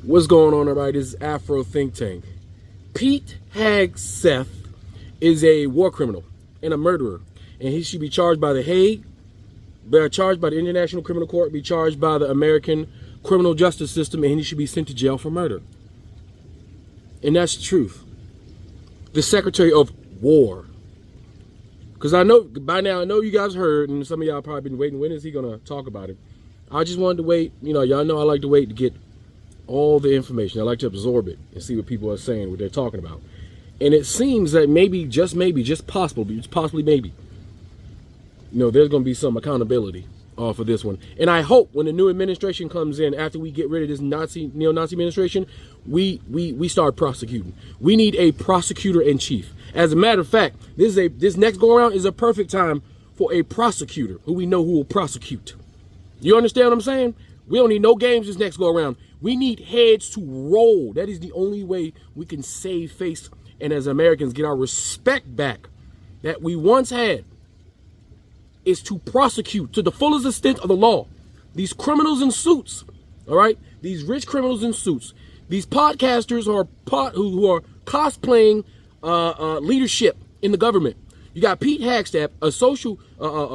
What's going on, everybody? This is Afro Think Tank. Pete Hegseth is a war criminal and a murderer, and he should be charged by the Hague, charged by the International Criminal Court, be charged by the American criminal justice system, and he should be sent to jail for murder. And that's the truth. The Secretary of War. Because I know, by now, I know you guys heard, and some of y'all probably been waiting, when is he going to talk about it? I just wanted to wait. You know, y'all know I like to wait to get all the information. I like to absorb it and see what people are saying, what they're talking about. And it seems that maybe, just possibly maybe, you know, there's going to be some accountability for this one. And I hope when the new administration comes in, after we get rid of this neo-Nazi administration, we start prosecuting. We need a prosecutor in chief. As a matter of fact, this next go around is a perfect time for a prosecutor who we know who will prosecute. You understand what I'm saying? We don't need no games this next go around. We need heads to roll. That is the only way we can save face and as Americans get our respect back that we once had, is to prosecute to the fullest extent of the law these criminals in suits. All right, these rich criminals in suits, these podcasters who are cosplaying leadership in the government. You got Pete Hegseth, a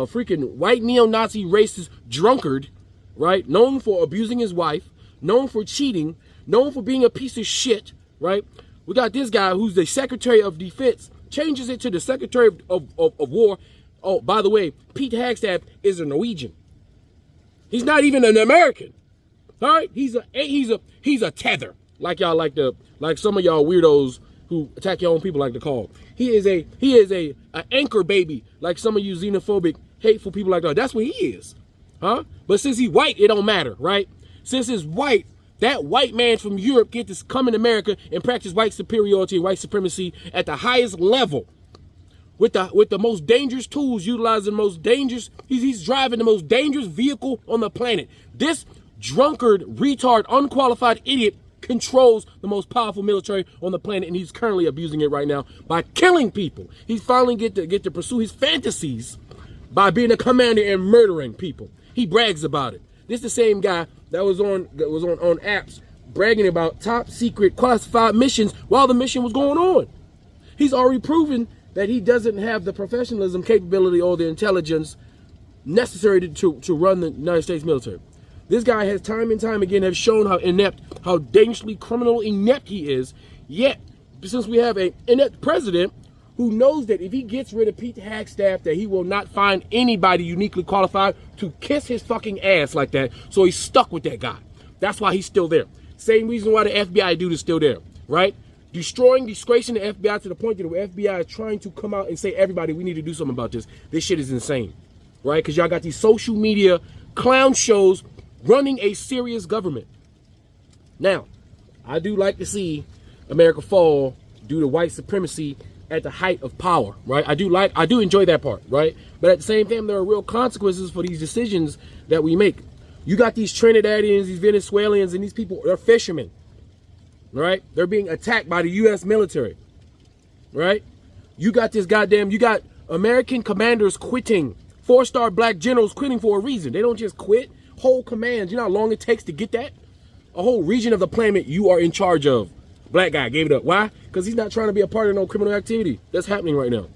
freaking white neo-Nazi racist drunkard, right? Known for abusing his wife, known for cheating, known for being a piece of shit, right? We got this guy who's the Secretary of Defense, changes it to the Secretary of War. Oh, by the way, Pete Hegseth is a Norwegian. He's not even an American. All right, he's a tether, like some of y'all weirdos who attack your own people like to call. He is a anchor baby, like some of you xenophobic, hateful people like that. That's what he is, huh? But since he's white, it don't matter, right? Since he's white, that white man from Europe get to come in America and practice white superiority and white supremacy at the highest level, with the most dangerous tools, utilizing the most dangerous. He's driving the most dangerous vehicle on the planet. This drunkard, retard, unqualified idiot controls the most powerful military on the planet, and he's currently abusing it right now by killing people. He's finally get to pursue his fantasies by being a commander and murdering people. He brags about it. This is the same guy that was on apps bragging about top secret classified missions while the mission was going on. He's already proven that he doesn't have the professionalism, capability, or the intelligence necessary to run the United States military. This guy has time and time again have shown how inept, how dangerously criminal inept he is. Yet, since we have an inept president who knows that if he gets rid of Pete Hegseth, that he will not find anybody uniquely qualified to kiss his fucking ass like that, so he's stuck with that guy. That's why he's still there. Same reason why the FBI dude is still there, right? Destroying, disgracing the FBI to the point that the FBI is trying to come out and say, everybody, we need to do something about this. This shit is insane, right? Because y'all got these social media clown shows running a serious government. Now, I do like to see America fall due to white supremacy at the height of power, right? I do enjoy that part, right? But at the same time, there are real consequences for these decisions that we make. You got these Trinidadians, these Venezuelans, and these people, they're fishermen, right? They're being attacked by the U.S. military, right? You got American commanders quitting, 4-star black generals quitting for a reason. They don't just quit. Whole commands, you know how long it takes to get that? A whole region of the planet you are in charge of. Black guy gave it up. Why? Because he's not trying to be a part of no criminal activity that's happening right now.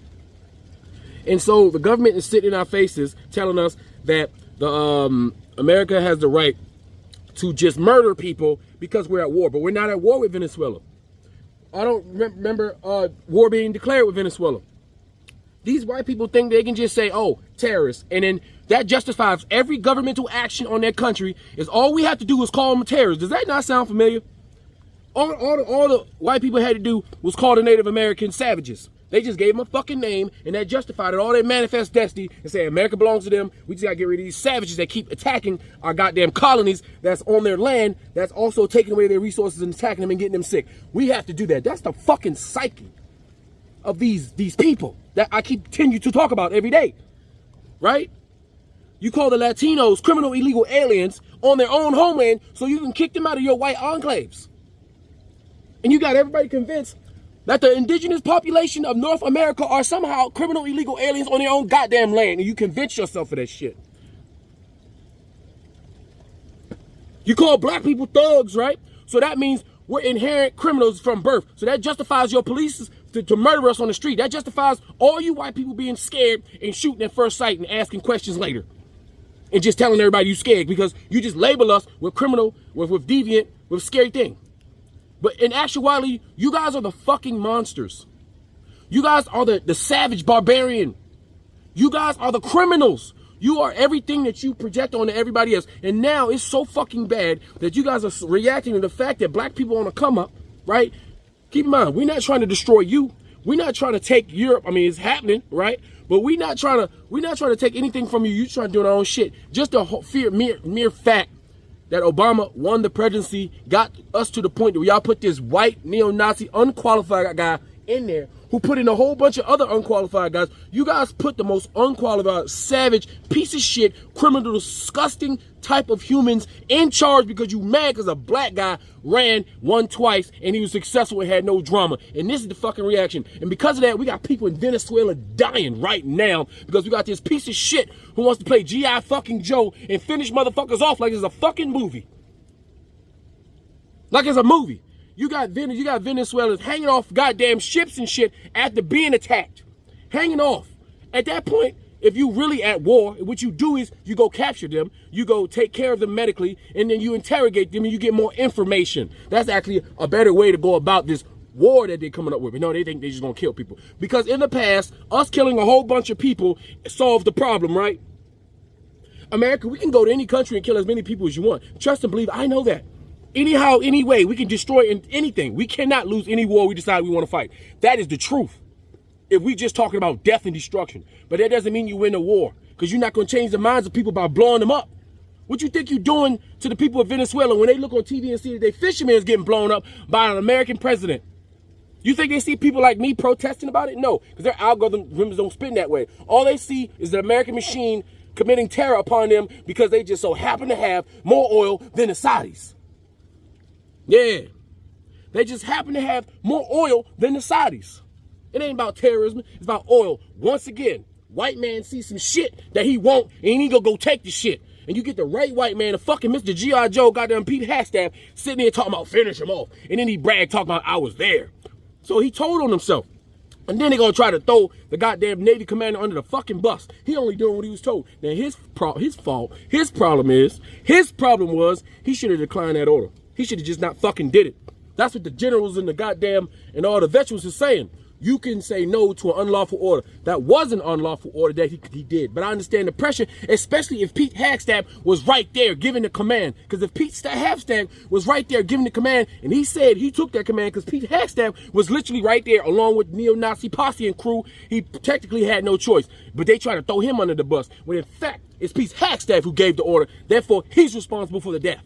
And so the government is sitting in our faces telling us that America has the right to just murder people because we're at war. But we're not at war with Venezuela. I don't remember war being declared with Venezuela. These white people think they can just say, oh, terrorists, and then that justifies every governmental action on their country. Is all we have to do is call them terrorists. Does that not sound familiar? All the white people had to do was call the Native Americans savages. They just gave them a fucking name, and that justified it. All their manifest destiny and say America belongs to them. We just gotta get rid of these savages that keep attacking our goddamn colonies that's on their land, that's also taking away their resources and attacking them and getting them sick. We have to do that. That's the fucking psyche of these people that I continue to talk about every day, right? You call the Latinos criminal illegal aliens on their own homeland so you can kick them out of your white enclaves. And you got everybody convinced that the indigenous population of North America are somehow criminal illegal aliens on their own goddamn land, and you convince yourself of that shit. You call black people thugs, right? So that means we're inherent criminals from birth. So that justifies your police to murder us on the street. That justifies all you white people being scared and shooting at first sight and asking questions later. And just telling everybody you scared because you just label us with criminal, with deviant, with scary thing. But in actuality, you guys are the fucking monsters. You guys are the savage barbarian. You guys are the criminals. You are everything that you project onto everybody else. And now it's so fucking bad that you guys are reacting to the fact that black people on a come up, right? Keep in mind, we're not trying to destroy you. We're not trying to take Europe. I mean, it's happening, right? But we're not trying to take anything from you. You're trying to do our own shit. Just the mere fact that Obama won the presidency got us to the point that y'all put this white neo-Nazi unqualified guy in there who put in a whole bunch of other unqualified guys. You guys put the most unqualified, savage, piece of shit, criminal, disgusting type of humans in charge because you mad because a black guy won twice, and he was successful and had no drama. And this is the fucking reaction. And because of that, we got people in Venezuela dying right now because we got this piece of shit who wants to play G.I. fucking Joe and finish motherfuckers off like it's a fucking movie. Like it's a movie. You got Venezuelans hanging off goddamn ships and shit after being attacked. Hanging off. At that point, if you really at war, what you do is you go capture them, you go take care of them medically, and then you interrogate them and you get more information. That's actually a better way to go about this war that they're coming up with. But no, they think they're just gonna kill people. Because in the past, us killing a whole bunch of people solved the problem, right? America, we can go to any country and kill as many people as you want. Trust and believe, I know that. Anyhow, any way, we can destroy anything. We cannot lose any war we decide we want to fight. That is the truth. If we just talking about death and destruction. But that doesn't mean you win a war. Because you're not going to change the minds of people by blowing them up. What you think you're doing to the people of Venezuela when they look on TV and see that their fishermen is getting blown up by an American president? You think they see people like me protesting about it? No, because their algorithms don't spin that way. All they see is the American machine committing terror upon them because they just so happen to have more oil than the Saudis. Yeah, they just happen to have more oil than the Saudis. It ain't about terrorism, it's about oil. Once again, white man sees some shit that he won't, and he gonna go take the shit. And you get the right white man, the fucking Mr. G.I. Joe, goddamn Pete Hagstaff, sitting there talking about finish him off. And then he bragged talking about I was there. So he told on himself. And then they gonna try to throw the goddamn Navy commander under the fucking bus. He only doing what he was told. Now his problem was he should have declined that order. He should have just not fucking did it. That's what the generals and the goddamn and all the veterans are saying. You can say no to an unlawful order. That was an unlawful order that he did. But I understand the pressure, especially if Pete Hagstaff was right there giving the command. Because if Pete Hagstaff was right there giving the command, and he said he took that command because Pete Hagstaff was literally right there along with neo-Nazi posse and crew, he technically had no choice. But they try to throw him under the bus. When in fact, it's Pete Hagstaff who gave the order. Therefore, he's responsible for the death.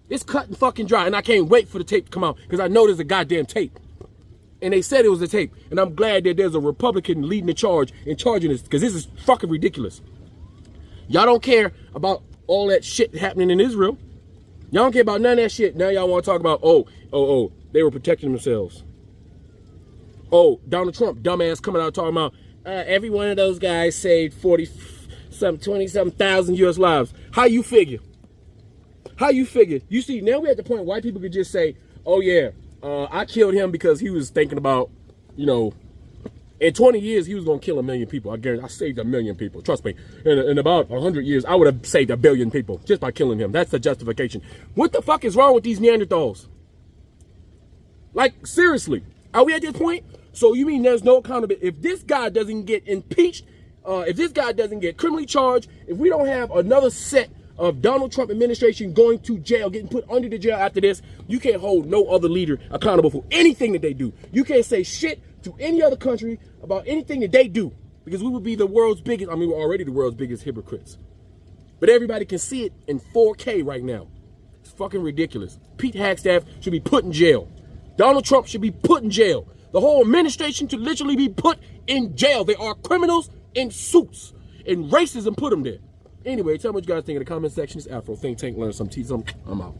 It's cut and fucking dry, and I can't wait for the tape to come out because I know there's a goddamn tape. And they said it was a tape, and I'm glad that there's a Republican leading the charge and charging this because this is fucking ridiculous. Y'all don't care about all that shit happening in Israel. Y'all don't care about none of that shit. Now y'all want to talk about, they were protecting themselves. Oh, Donald Trump, dumbass, coming out talking about every one of those guys saved 20-something thousand U.S. lives. How you figure? How you figure? You see, now we're at the point where white people could just say, oh yeah, I killed him because he was thinking about, in 20 years, he was going to kill 1 million people. I guarantee I saved 1 million people. Trust me. In about 100 years, I would have saved 1 billion people just by killing him. That's the justification. What the fuck is wrong with these Neanderthals? Like, seriously, are we at this point? So you mean there's no accountability? If this guy doesn't get impeached, if this guy doesn't get criminally charged, if we don't have another set of Donald Trump administration going to jail, getting put under the jail after this, you can't hold no other leader accountable for anything that they do. You can't say shit to any other country about anything that they do because we would be the world's biggest, we're already the world's biggest hypocrites. But everybody can see it in 4K right now. It's fucking ridiculous. Pete Hagstaff should be put in jail. Donald Trump should be put in jail. The whole administration should literally be put in jail. They are criminals in suits, and racism put them there. Anyway, tell me what you guys think in the comment section. It's Afro Think Tank, learn some tea, I'm out.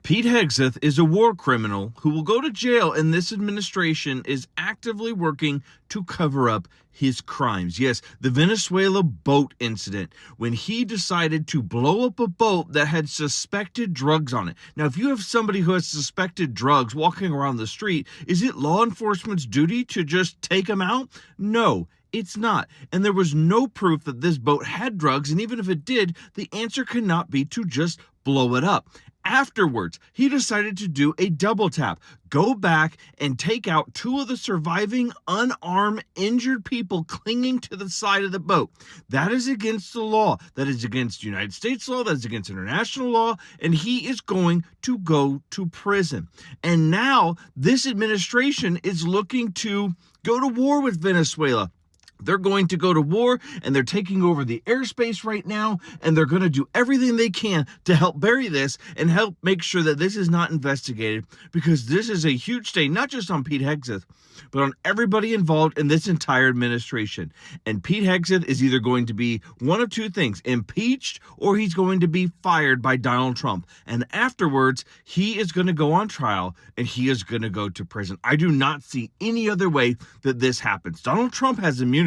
Pete Hegseth is a war criminal who will go to jail, and this administration is acting actively working to cover up his crimes. Yes, the Venezuela boat incident, when he decided to blow up a boat that had suspected drugs on it. Now, if you have somebody who has suspected drugs walking around the street, is it law enforcement's duty to just take them out? No. It's not. And there was no proof that this boat had drugs, and even if it did, the answer cannot be to just blow it up. Afterwards, he decided to do a double tap, go back and take out 2 of the surviving unarmed injured people clinging to the side of the boat. That is against the law. That is against United States law. That is against international law. And he is going to go to prison. And now this administration is looking to go to war with Venezuela. They're going to go to war, and they're taking over the airspace right now, and they're going to do everything they can to help bury this and help make sure that this is not investigated, because this is a huge stain, not just on Pete Hegseth, but on everybody involved in this entire administration. And Pete Hegseth is either going to be one of 2 things, impeached, or he's going to be fired by Donald Trump. And afterwards, he is going to go on trial, and he is going to go to prison. I do not see any other way that this happens. Donald Trump has immunity.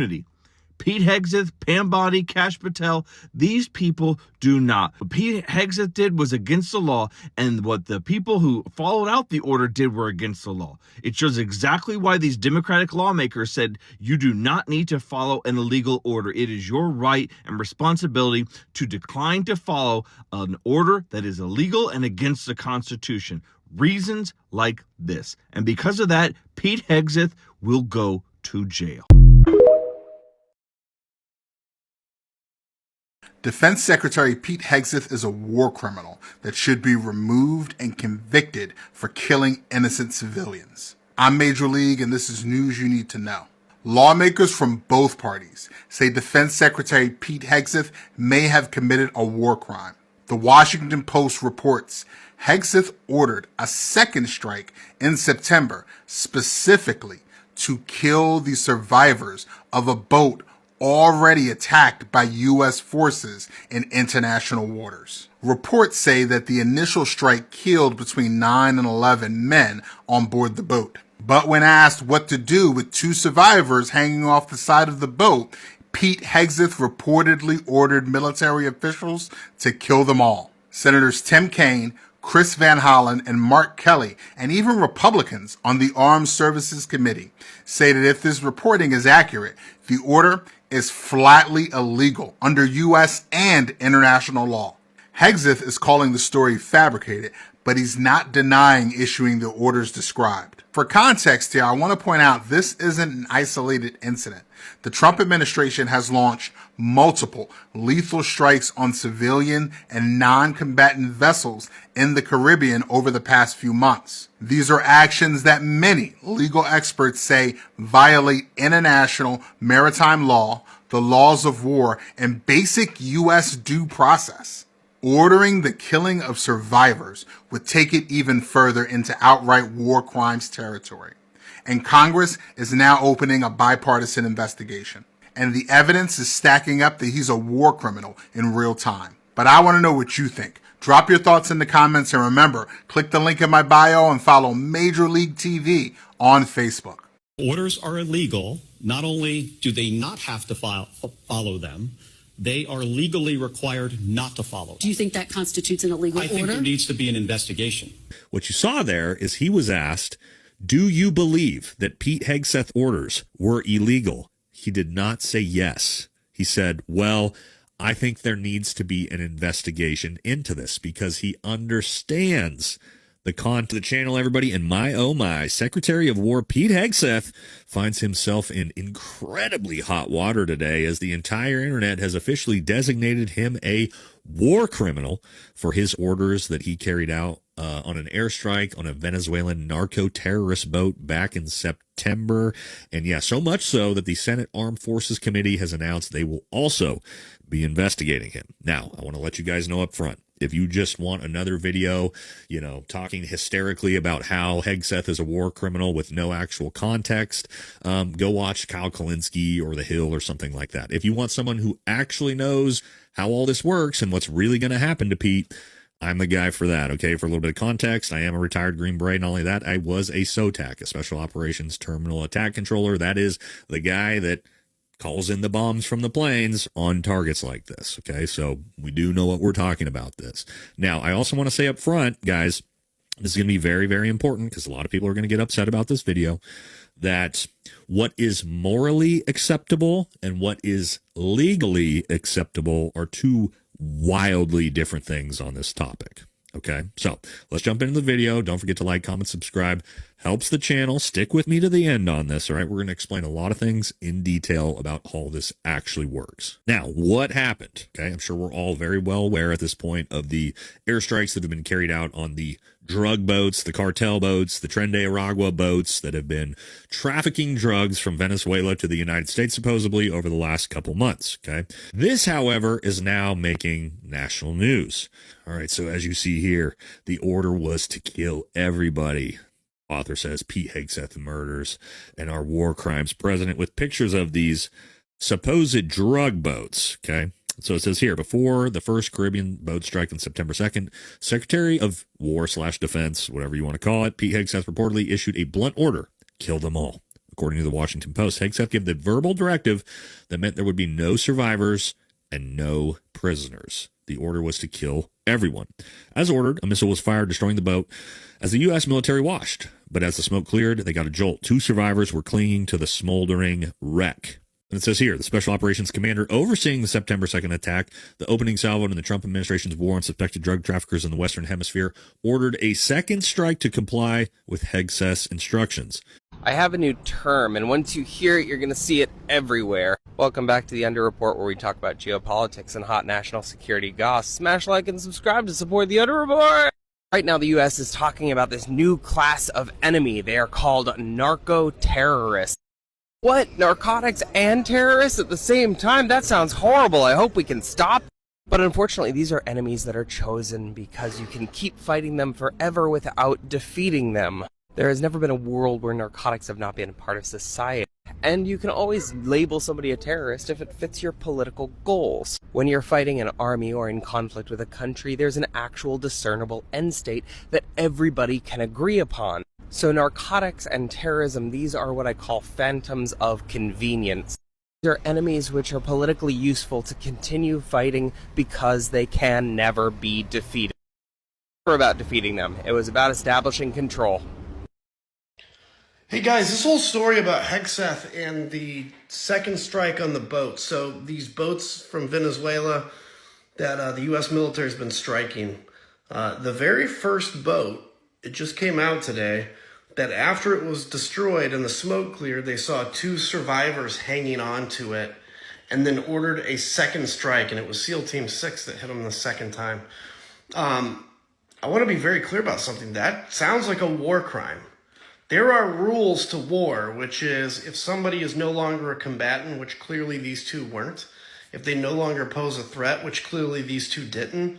Pete Hegseth, Pam Bondi, Kash Patel, these people do not. What Pete Hegseth did was against the law, and what the people who followed out the order did were against the law. It shows exactly why these Democratic lawmakers said you do not need to follow an illegal order. It is your right and responsibility to decline to follow an order that is illegal and against the Constitution. Reasons like this. And because of that, Pete Hegseth will go to jail. Defense Secretary Pete Hegseth is a war criminal that should be removed and convicted for killing innocent civilians. I'm Major League, and this is news you need to know. Lawmakers from both parties say Defense Secretary Pete Hegseth may have committed a war crime. The Washington Post reports Hegseth ordered a second strike in September specifically to kill the survivors of a boat already attacked by U.S. forces in international waters. Reports say that the initial strike killed between 9 and 11 men on board the boat. But when asked what to do with 2 survivors hanging off the side of the boat, Pete Hegseth reportedly ordered military officials to kill them all. Senators Tim Kaine, Chris Van Hollen, and Mark Kelly, and even Republicans on the Armed Services Committee, say that if this reporting is accurate, the order is flatly illegal under U.S. and international law. Hegseth is calling the story fabricated, but he's not denying issuing the orders described. For context here, I want to point out this isn't an isolated incident. The Trump administration has launched multiple lethal strikes on civilian and non-combatant vessels in the Caribbean over the past few months. These are actions that many legal experts say violate international maritime law, the laws of war, and basic U.S. due process. Ordering the killing of survivors would take it even further into outright war crimes territory. And Congress is now opening a bipartisan investigation. And the evidence is stacking up that he's a war criminal in real time. But I want to know what you think. Drop your thoughts in the comments, and remember, click the link in my bio and follow Major League TV on Facebook. Orders are illegal. Not only do they not have to follow them, they are legally required not to follow. Do you think that constitutes an illegal order? I think there needs to be an investigation. What you saw there is he was asked, do you believe that Pete Hegseth orders were illegal? He did not say yes. He said, well, I think there needs to be an investigation into this, because he understands the to the channel, everybody. And my, oh my, Secretary of War Pete Hegseth finds himself in incredibly hot water today, as the entire internet has officially designated him a war criminal for his orders that he carried out on an airstrike on a Venezuelan narco-terrorist boat back in September. And yeah, so much so that the Senate Armed Forces Committee has announced they will also be investigating him. Now, I want to let you guys know up front, if you just want another video, talking hysterically about how Hegseth is a war criminal with no actual context, go watch Kyle Kalinske or The Hill or something like that. If you want someone who actually knows how all this works and what's really going to happen to Pete, I'm the guy for that, okay? For a little bit of context, I am a retired Green Beret. Not only that, I was a SOTAC, a Special Operations Terminal Attack Controller. That is the guy that calls in the bombs from the planes on targets like this, okay? So we do know what we're talking about this. Now, I also want to say up front, guys, this is going to be very, very important because a lot of people are going to get upset about this video, that what is morally acceptable and what is legally acceptable are two wildly different things on this topic. Okay, so let's jump into the video. Don't forget to like, comment, subscribe. Helps the channel. Stick with me to the end on this, all right? We're going to explain a lot of things in detail about how this actually works. Now, what happened? Okay, I'm sure we're all very well aware at this point of the airstrikes that have been carried out on the drug boats, the cartel boats, the Tren de Aragua boats that have been trafficking drugs from Venezuela to the United States, supposedly, over the last couple months, okay? This, however, is now making national news. All right, so as you see here, the order was to kill everybody. Author says Pete Hegseth murders and our war crimes president with pictures of these supposed drug boats, okay? So it says here, before the first Caribbean boat strike on September 2nd, Secretary of War/Defense, whatever you want to call it, Pete Hegseth reportedly issued a blunt order, kill them all. According to the Washington Post, Hegseth gave the verbal directive that meant there would be no survivors and no prisoners. The order was to kill everyone. As ordered, a missile was fired, destroying the boat as the U.S. military watched. But as the smoke cleared, they got a jolt. 2 survivors were clinging to the smoldering wreck. And it says here, the Special Operations Commander overseeing the September 2nd attack, the opening salvo in the Trump administration's war on suspected drug traffickers in the Western Hemisphere, ordered a second strike to comply with Hegseth's instructions. I have a new term, and once you hear it, you're going to see it everywhere. Welcome back to the Under Report, where we talk about geopolitics and hot national security goss. Smash like and subscribe to support the Under Report. Right now, the U.S. is talking about this new class of enemy. They are called narco-terrorists. What? Narcotics and terrorists at the same time? That sounds horrible. I hope we can stop. But unfortunately, these are enemies that are chosen because you can keep fighting them forever without defeating them. There has never been a world where narcotics have not been a part of society. And you can always label somebody a terrorist if it fits your political goals. When you're fighting an army or in conflict with a country, there's an actual discernible end state that everybody can agree upon. So narcotics and terrorism, these are what I call phantoms of convenience. These are enemies which are politically useful to continue fighting because they can never be defeated. It was never about defeating them. It was about establishing control. Hey guys, this whole story about Hegseth and the second strike on the boat. So these boats from Venezuela that the U.S. military has been striking. The very first boat, it just came out today, that after it was destroyed and the smoke cleared, they saw 2 survivors hanging on to it and then ordered a second strike, and it was SEAL Team 6 that hit them the second time. I want to be very clear about something. That sounds like a war crime. There are rules to war, which is if somebody is no longer a combatant, which clearly these 2 weren't, if they no longer pose a threat, which clearly these 2 didn't,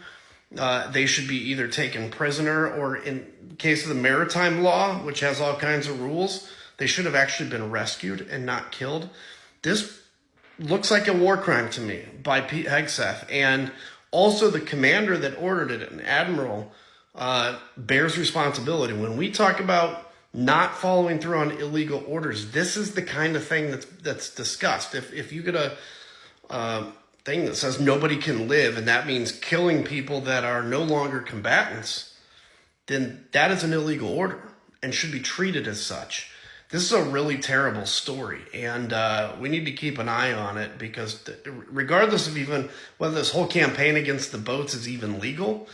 they should be either taken prisoner or, in case of the maritime law, which has all kinds of rules, they should have actually been rescued and not killed. This looks like a war crime to me by Pete Hegseth. And also the commander that ordered it, an admiral, bears responsibility. When we talk about not following through on illegal orders, this is the kind of thing that's discussed. If you get a thing that says nobody can live, and that means killing people that are no longer combatants, then that is an illegal order and should be treated as such. This is a really terrible story, and we need to keep an eye on it, because regardless of even whether this whole campaign against the boats is even legal,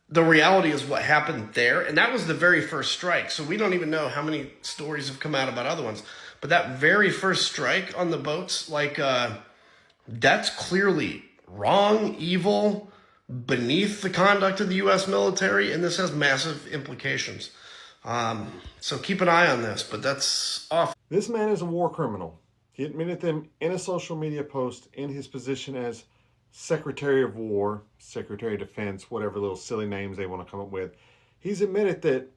the reality is what happened there, and that was the very first strike. So we don't even know how many stories have come out about other ones, but that very first strike on the boats, that's clearly wrong, evil, beneath the conduct of the U.S. military, and this has massive implications. So keep an eye on this, but that's off. This man is a war criminal. He admitted them in a social media post in his position as Secretary of War, Secretary of Defense, whatever little silly names they want to come up with. He's admitted that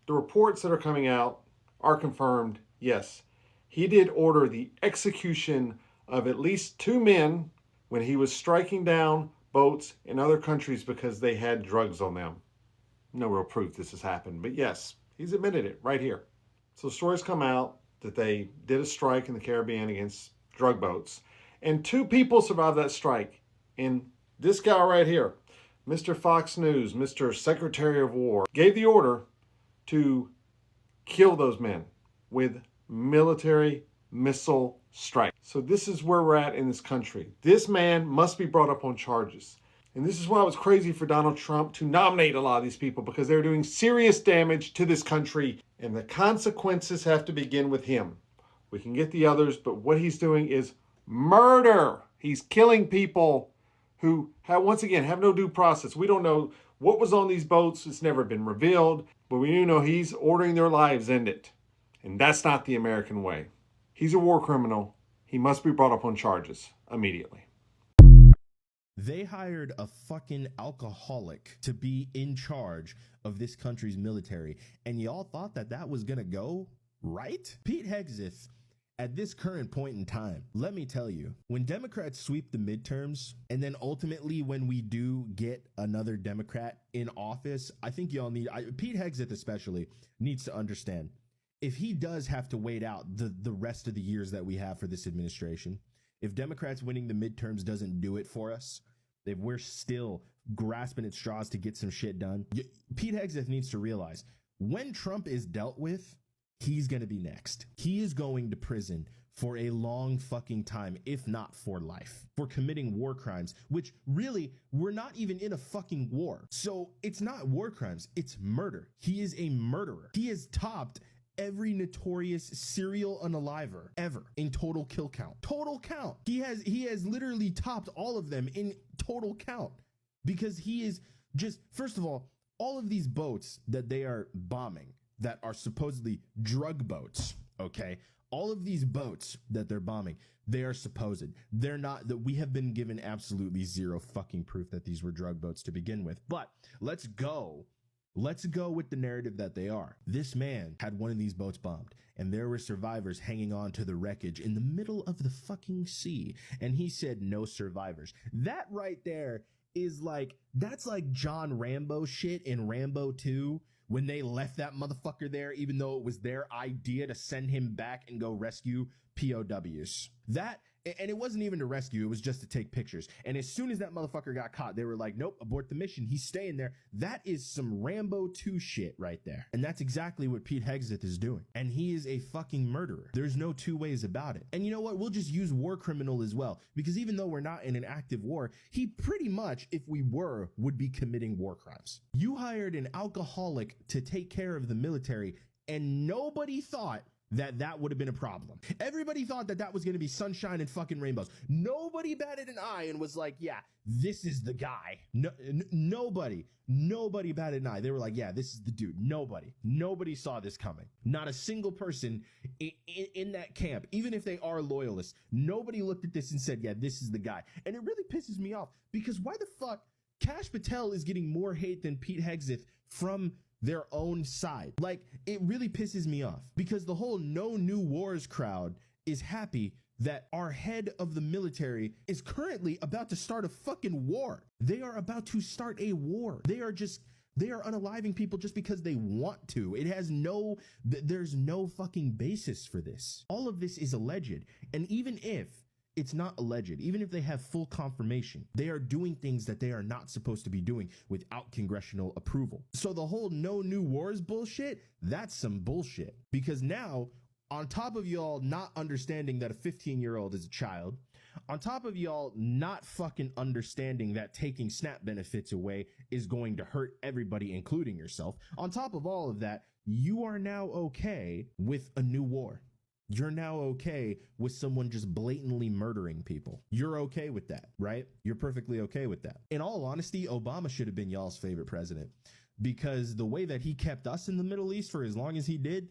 the reports that are coming out are confirmed. Yes, he did order the execution of at least 2 men when he was striking down boats in other countries because they had drugs on them. No real proof this has happened, but yes, he's admitted it right here. So stories come out that they did a strike in the Caribbean against drug boats, and 2 people survived that strike. And this guy right here, Mr. Fox News, Mr. Secretary of War, gave the order to kill those men with military missile strike. So this is where we're at in this country. This man must be brought up on charges. And this is why it was crazy for Donald Trump to nominate a lot of these people, because they're doing serious damage to this country, and the consequences have to begin with him. We can get the others, but what he's doing is murder. He's killing people who have, once again, have no due process. We don't know what was on these boats. It's never been revealed, but we do know he's ordering their lives ended. And that's not the American way. He's a war criminal. He must be brought up on charges immediately. They hired a fucking alcoholic to be in charge of this country's military, and y'all thought that that was gonna go right? Pete Hegseth, at this current point in time, let me tell you, when Democrats sweep the midterms, and then ultimately when we do get another Democrat in office, I think y'all need, Pete Hegseth especially, needs to understand, if he does have to wait out the rest of the years that we have for this administration, if Democrats winning the midterms doesn't do it for us, if we're still grasping at straws to get some shit done, Pete Hegseth needs to realize when Trump is dealt with, he's going to be next. He is going to prison for a long fucking time, if not for life, for committing war crimes, which really, we're not even in a fucking war. So it's not war crimes, it's murder. He is a murderer. He has topped every notorious serial unaliver ever in total kill count. Total count. He has literally topped all of them in total count, because he is just, first of all of these boats that they are bombing that are supposedly drug boats, okay? All of these boats that they're bombing, they are supposed. They're not, that we have been given absolutely zero fucking proof that these were drug boats to begin with. But let's go with the narrative that they are. This man had one of these boats bombed, and there were survivors hanging on to the wreckage in the middle of the fucking sea. And he said no survivors. That right there is like, that's like John Rambo shit in Rambo 2, when they left that motherfucker there, even though it was their idea to send him back and go rescue POWs. That, and it wasn't even to rescue, it was just to take pictures. And as soon as that motherfucker got caught, they were like, nope, abort the mission. He's staying there. That is some Rambo 2 shit right there. And that's exactly what Pete Hegseth is doing. And he is a fucking murderer. There's no 2 ways about it. And you know what? We'll just use war criminal as well, because even though we're not in an active war, he pretty much, if we were, would be committing war crimes. You hired an alcoholic to take care of the military, and nobody thought that would have been a problem. Everybody thought that was going to be sunshine and fucking rainbows. Nobody batted an eye and was like, yeah, this is the guy. No, nobody batted an eye. They were like, yeah, this is the dude. Nobody saw this coming. Not a single person in that camp, even if they are loyalists, nobody looked at this and said, yeah, this is the guy. And it really pisses me off, because why the fuck Kash Patel is getting more hate than Pete Hegseth from their own side? Like, it really pisses me off, because the whole no new wars crowd is happy that our head of the military is currently about to start a fucking war. They are about to start a war. They are unaliving people just because they want to. There's no fucking basis for this. All of this is alleged. And even if it's not alleged, even if they have full confirmation, they are doing things that they are not supposed to be doing without congressional approval. So the whole no new wars bullshit, that's some bullshit. Because now, on top of y'all not understanding that a 15-year-old is a child, on top of y'all not fucking understanding that taking SNAP benefits away is going to hurt everybody, including yourself, on top of all of that, you are now okay with a new war. You're now okay with someone just blatantly murdering people. You're okay with that, right? You're perfectly okay with that. In all honesty, Obama should have been y'all's favorite president, because the way that he kept us in the Middle East for as long as he did,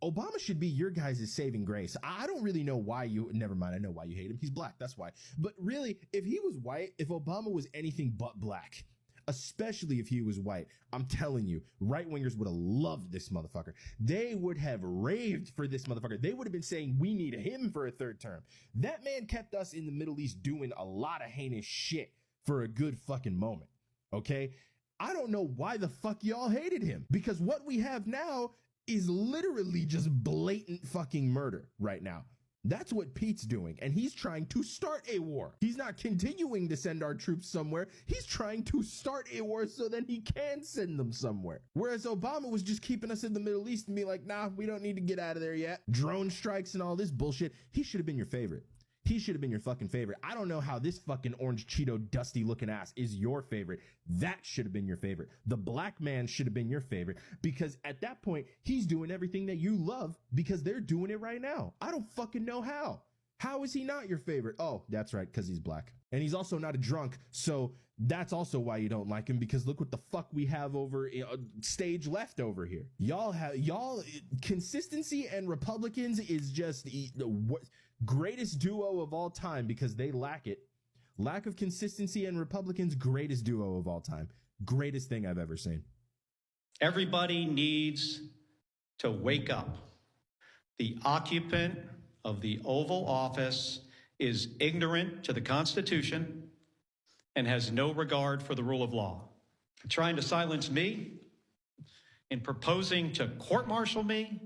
Obama should be your guys' saving grace. I don't really know why never mind, I know why you hate him. He's black, that's why. But really, if he was white, if Obama was anything but black, especially if he was white, I'm telling you, right-wingers would have loved this motherfucker. They would have raved for this motherfucker. They would have been saying, we need him for a 3rd term. That man kept us in the Middle East doing a lot of heinous shit for a good fucking moment. Okay? I don't know why the fuck y'all hated him, because what we have now is literally just blatant fucking murder right now. That's what Pete's doing, and he's trying to start a war. He's not continuing to send our troops somewhere. He's trying to start a war so then he can send them somewhere. Whereas Obama was just keeping us in the Middle East and be like, nah, we don't need to get out of there yet. Drone strikes and all this bullshit. He should have been your favorite. He should have been your fucking favorite. I don't know how this fucking orange Cheeto dusty looking ass is your favorite. That should have been your favorite. The black man should have been your favorite, because at that point, he's doing everything that you love because they're doing it right now. I don't fucking know how. How is he not your favorite? Oh, that's right, because he's black. And he's also not a drunk, so that's also why you don't like him, because look what the fuck we have over stage left over here. Y'all consistency and Republicans is just the greatest duo of all time, because they lack it. Lack of consistency and Republicans, greatest duo of all time. Greatest thing I've ever seen. Everybody needs to wake up. The occupant of the Oval Office is ignorant to the Constitution and has no regard for the rule of law. Trying to silence me, in proposing to court-martial me,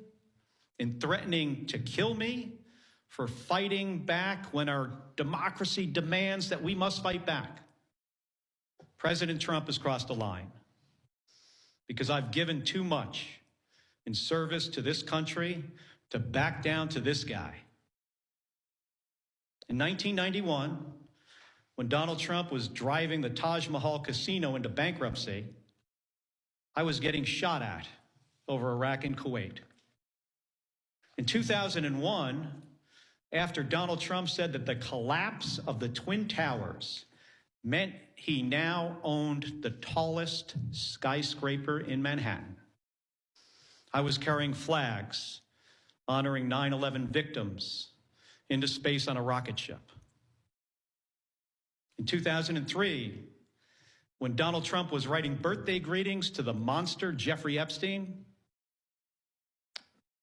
in threatening to kill me, for fighting back when our democracy demands that we must fight back. President Trump has crossed a line, because I've given too much in service to this country to back down to this guy. In 1991, when Donald Trump was driving the Taj Mahal casino into bankruptcy, I was getting shot at over Iraq and Kuwait. In 2001, after Donald Trump said that the collapse of the Twin Towers meant he now owned the tallest skyscraper in Manhattan, I was carrying flags honoring 9/11 victims into space on a rocket ship. In 2003, when Donald Trump was writing birthday greetings to the monster Jeffrey Epstein,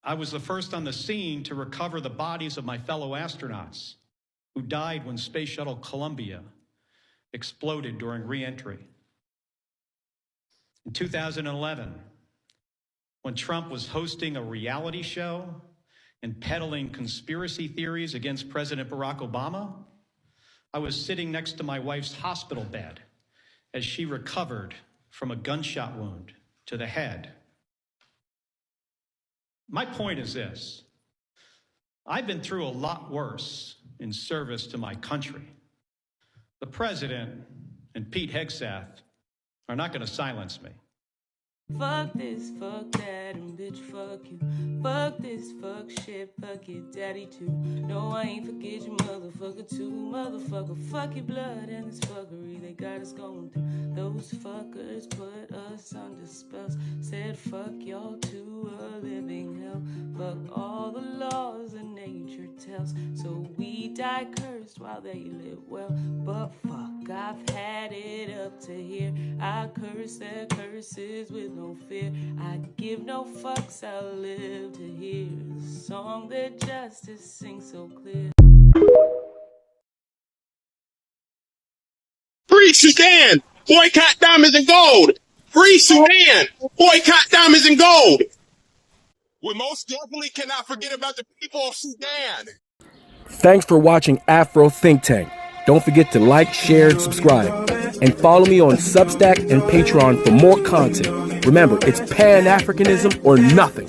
I was the first on the scene to recover the bodies of my fellow astronauts who died when Space Shuttle Columbia exploded during re-entry. In 2011, when Trump was hosting a reality show and peddling conspiracy theories against President Barack Obama, I was sitting next to my wife's hospital bed as she recovered from a gunshot wound to the head. My point is this: I've been through a lot worse in service to my country. The president and Pete Hegseth are not going to silence me. Fuck this, fuck that, and bitch, fuck you. Fuck this, fuck shit, fuck your daddy too. No, I ain't forget you, motherfucker too. Motherfucker, fuck your blood and this fuckery they got us going through. Those fuckers put us under spells. Said fuck y'all to a living hell. Fuck all the laws that nature tells. So we die cursed while they live well. But fuck, I've had it up to here. I curse their curses with no fear. I give no fucks, I'll live to hear the song that justice sings so clear. Free Sudan! Boycott diamonds and gold! Free Sudan! Boycott diamonds and gold! We most definitely cannot forget about the people of Sudan! Thanks for watching Afro Think Tank. Don't forget to like, share, and subscribe. And follow me on Substack and Patreon for more content. Remember, it's Pan-Africanism or nothing.